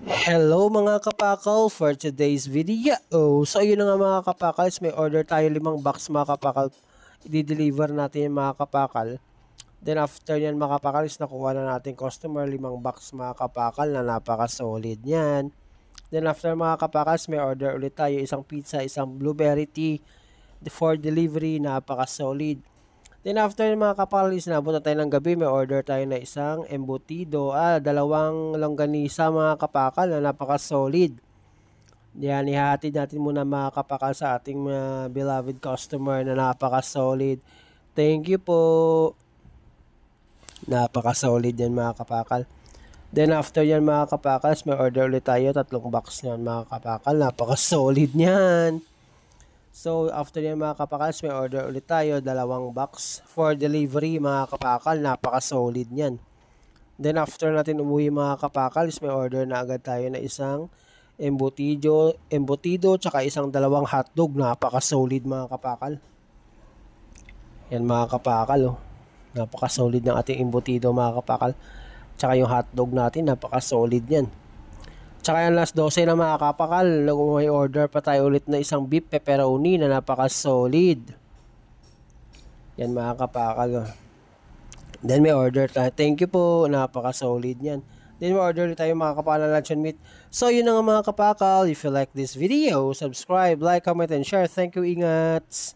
Hello mga kapakal for today's video. So yun na nga mga kapakals, may order tayo 5 box mga kapakal. I-deliver natin yung mga kapakal. Then after yan mga kapakal is nakuha na natin customer 5 box mga kapakal na napaka-solid niyan. Then after mga kapakals, may order ulit tayo isang pizza, isang blueberry tea for delivery, napaka-solid. Then after mga kapalis, nabot na tayo ng gabi, may order tayo na isang embutido, 2 longganisa mga kapakal na napaka-solid. Yan, ihahatid natin muna mga kapakal sa ating mga beloved customer na napaka-solid. Thank you po. Napaka-solid yan mga kapakal. Then after yan mga kapakals, may order ulit tayo, 3 box yan mga kapakal, napaka-solid niyan. So, after yan mga kapakals, may order ulit tayo, 2 box for delivery mga kapakal, napaka-solid niyan. Then after natin umuwi mga kapakals, may order na agad tayo na isang embutido, tsaka isang 2 hotdog, napaka-solid mga kapakal. Yan mga kapakal, oh. Napaka-solid ng ating embutido mga kapakal. Tsaka yung hotdog natin, napaka-solid yan. Tsaka yan last 12 na mga kapakal, may order pa tayo ulit na isang beef pepperoni na napaka-solid. Yan mga kapakal. Then may order tayo. Thank you po, napaka-solid yan. Then may order tayo mga kapakal na luncheon meat. So yun na nga mga kapakal. If you like this video, subscribe, like, comment, and share. Thank you, ingat!